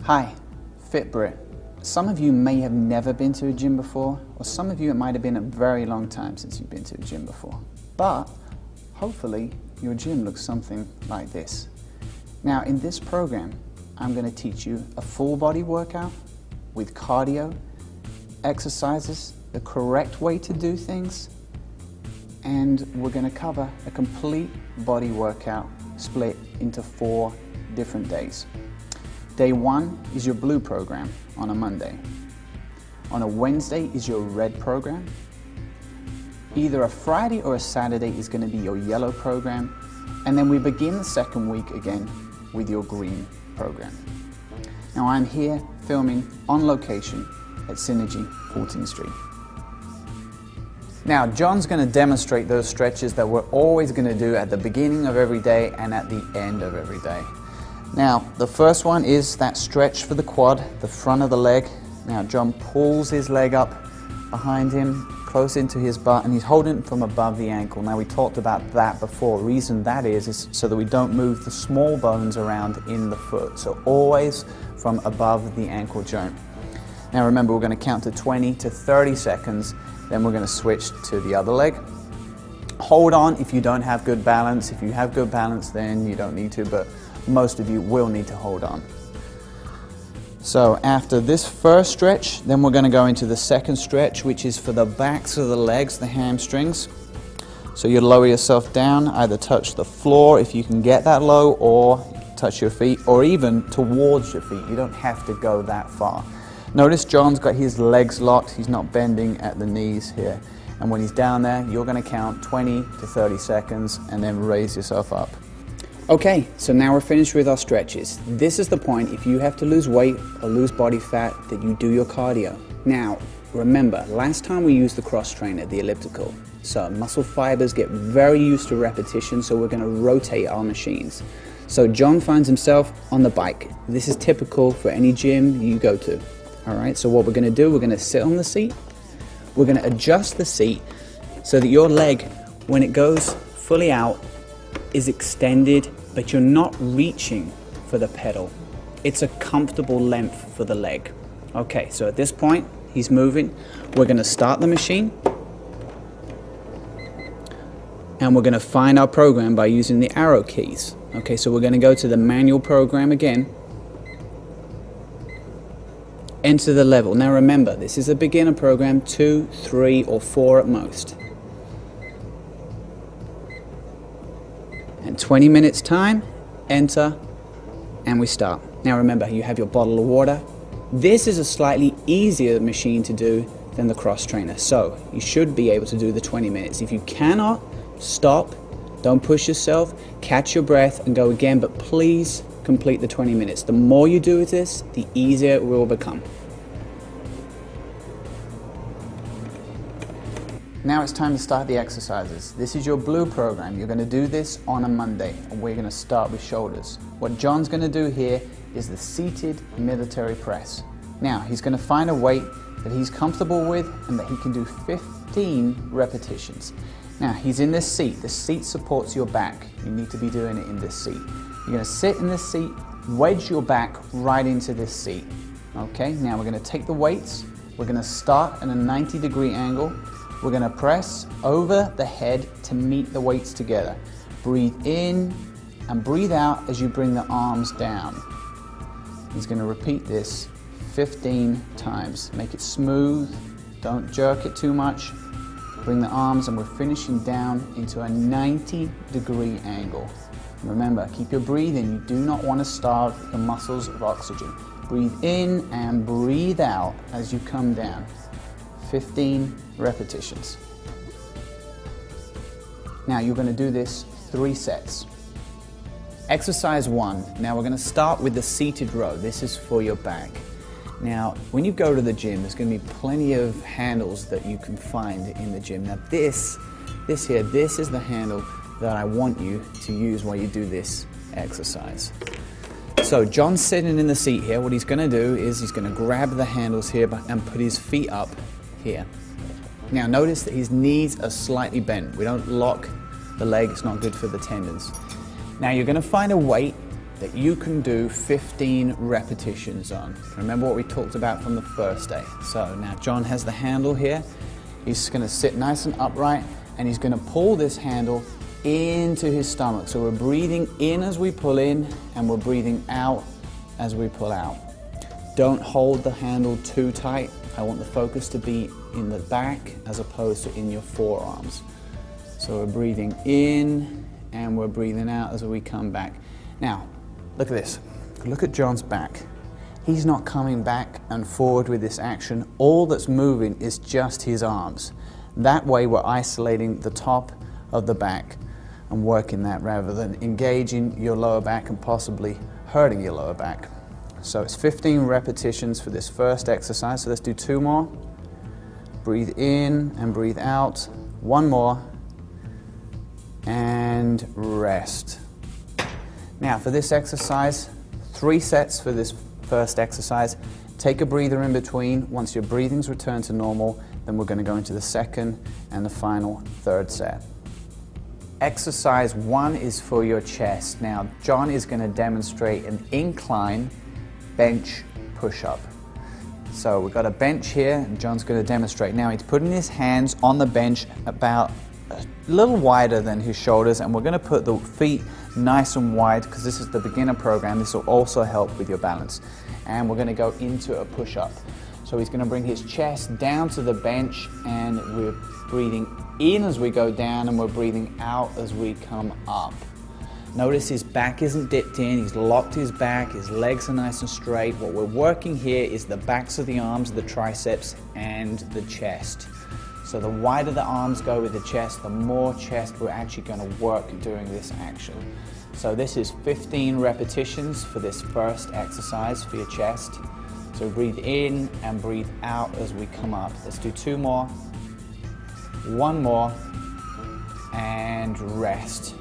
Hi, FitBrit. Some of you may have never been to a gym before, or some of you it might have been a very long time since you've been to a gym before. But hopefully your gym looks something like this. Now in this program, I'm going to teach you a full body workout with cardio, exercises, the correct way to do things, and we're going to cover a complete body workout split into 4 different days. Day 1 is your blue program on a Monday. On a Wednesday is your red program. Either a Friday or a Saturday is going to be your yellow program. And then we begin the second week again with your green program. Now I'm here filming on location at Synergy 14th Street. Now John's going to demonstrate those stretches that we're always going to do at the beginning of every day and at the end of every day. Now the first one is that stretch for the quad, the front of the leg. Now John pulls his leg up behind him, close into his butt, and he's holding it from above the ankle. Now we talked about that before. The reason that is so that we don't move the small bones around in the foot. So always from above the ankle joint. Now remember, we're going to count to 20 to 30 seconds, then we're going to switch to the other leg. Hold on if you don't have good balance. If you have good balance, then you don't need to, but most of you will need to hold on. So after this first stretch, then we're going to go into the second stretch, which is for the backs of the legs, the hamstrings. So you lower yourself down, either touch the floor if you can get that low, or touch your feet, or even towards your feet. You don't have to go that far. Notice John's got his legs locked, he's not bending at the knees here. And when he's down there, you're going to count 20 to 30 seconds and then raise yourself up. Okay, so now we're finished with our stretches. This is the point, if you have to lose weight or lose body fat, that you do your cardio. Now, remember, last time we used the cross trainer, the elliptical. So muscle fibers get very used to repetition, so we're going to rotate our machines. So John finds himself on the bike. This is typical for any gym you go to. All right, so what we're going to do, we're going to sit on the seat. We're going to adjust the seat so that your leg, when it goes fully out, is extended, but you're not reaching for the pedal. It's a comfortable length for the leg. Okay, so at this point, he's moving. We're going to start the machine. And we're going to find our program by using the arrow keys. Okay, so we're going to go to the manual program again. Enter the level. Now remember, this is a beginner program, 2, 3, or 4 at most. And 20 minutes time, enter, and we start. Now remember, you have your bottle of water. This is a slightly easier machine to do than the cross trainer, so you should be able to do the 20 minutes. If you cannot, stop, don't push yourself, catch your breath and go again, but please complete the 20 minutes. The more you do with this, the easier it will become. Now it's time to start the exercises. This is your blue program. You're going to do this on a Monday, and we're going to start with shoulders. What John's going to do here is the seated military press. Now he's going to find a weight that he's comfortable with and that he can do 15 repetitions. Now he's in this seat. The seat supports your back. You need to be doing it in this seat. You're going to sit in this seat, wedge your back right into this seat. Okay, now we're going to take the weights. We're going to start at a 90-degree angle. We're going to press over the head to meet the weights together. Breathe in and breathe out as you bring the arms down. He's going to repeat this 15 times. Make it smooth. Don't jerk it too much. Bring the arms, and we're finishing down into a 90-degree angle. Remember, keep your breathing. You do not want to starve the muscles of oxygen. Breathe in and breathe out as you come down. 15 repetitions. Now you're going to do this 3 sets. Exercise 1. Now we're going to start with the seated row. This is for your back. Now when you go to the gym, there's going to be plenty of handles that you can find in the gym. Now this is the handle that I want you to use while you do this exercise. So John's sitting in the seat here. What he's going to do is he's going to grab the handles here and put his feet up here. Now notice that his knees are slightly bent. We don't lock the leg, it's not good for the tendons. Now you're going to find a weight that you can do 15 repetitions on. Remember what we talked about from the first day. So now John has the handle here. He's going to sit nice and upright, and he's going to pull this handle into his stomach. So we're breathing in as we pull in, and we're breathing out as we pull out. Don't hold the handle too tight. I want the focus to be in the back as opposed to in your forearms. So we're breathing in and we're breathing out as we come back. Now, look at this. Look at John's back. He's not coming back and forward with this action. All that's moving is just his arms. That way we're isolating the top of the back and working that rather than engaging your lower back and possibly hurting your lower back. So it's 15 repetitions for this first exercise. So let's do 2 more. Breathe in and breathe out. 1 more. And rest. Now for this exercise, 3 sets for this first exercise. Take a breather in between. Once your breathing's returned to normal, then we're going to go into the second and the final 3rd set. Exercise 1 is for your chest. Now John is going to demonstrate an incline bench push-up. So we've got a bench here, and John's going to demonstrate. Now he's putting his hands on the bench about a little wider than his shoulders, and we're going to put the feet nice and wide because this is the beginner program. This will also help with your balance. And we're going to go into a push-up. So he's going to bring his chest down to the bench, and we're breathing in as we go down, and we're breathing out as we come up. Notice his back isn't dipped in, he's locked his back, his legs are nice and straight. What we're working here is the backs of the arms, the triceps, and the chest. So the wider the arms go with the chest, the more chest we're actually going to work during this action. So this is 15 repetitions for this first exercise for your chest. So breathe in and breathe out as we come up. Let's do 2 more, 1 more, and rest.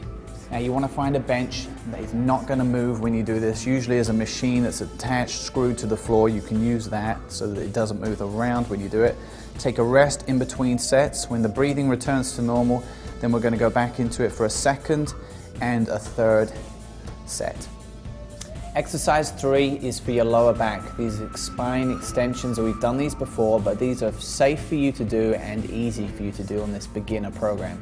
Now you want to find a bench that is not going to move when you do this. Usually there's a machine that's attached, screwed to the floor. You can use that so that it doesn't move around when you do it. Take a rest in between sets. When the breathing returns to normal, then we're going to go back into it for a 2nd and a 3rd set. Exercise 3 is for your lower back. These are spine extensions. We've done these before, but these are safe for you to do and easy for you to do on this beginner program.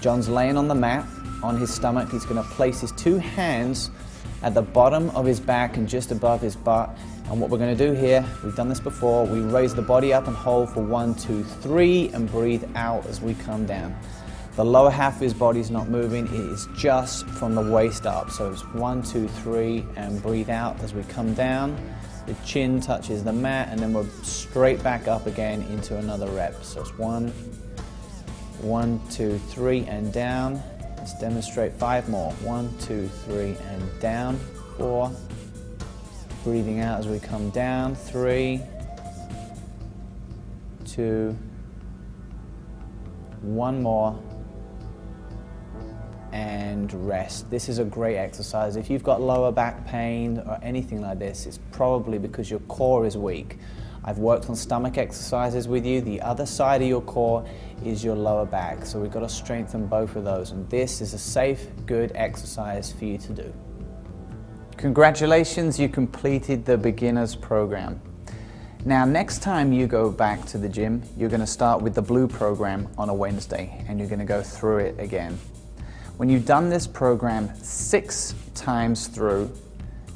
John's laying on the mat on his stomach. He's going to place his 2 hands at the bottom of his back and just above his butt. And what we're going to do here, we've done this before, we raise the body up and hold for 1, 2, 3 and breathe out as we come down. The lower half of his body is not moving, it is just from the waist up. So it's 1, 2, 3 and breathe out as we come down. The chin touches the mat, and then we're straight back up again into another rep. So it's 1, 1, 2, 3 and down. Let's demonstrate 5 more. 1, 2, 3 and down. 4. Breathing out as we come down. 3, 2, 1 more, and rest. This is a great exercise. If you've got lower back pain or anything like this, it's probably because your core is weak. I've worked on stomach exercises with you. The other side of your core is your lower back. So we've got to strengthen both of those. And this is a safe, good exercise for you to do. Congratulations, you completed the beginner's program. Now, next time you go back to the gym, you're going to start with the blue program on a Wednesday, and you're going to go through it again. When you've done this program 6 times through,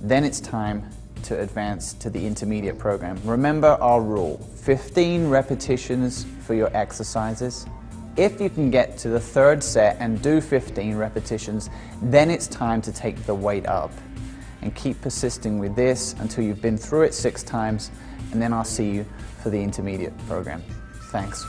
then it's time to advance to the intermediate program. Remember our rule, 15 repetitions for your exercises. If you can get to the 3rd set and do 15 repetitions, then it's time to take the weight up. And keep persisting with this until you've been through it 6 times, and then I'll see you for the intermediate program. Thanks.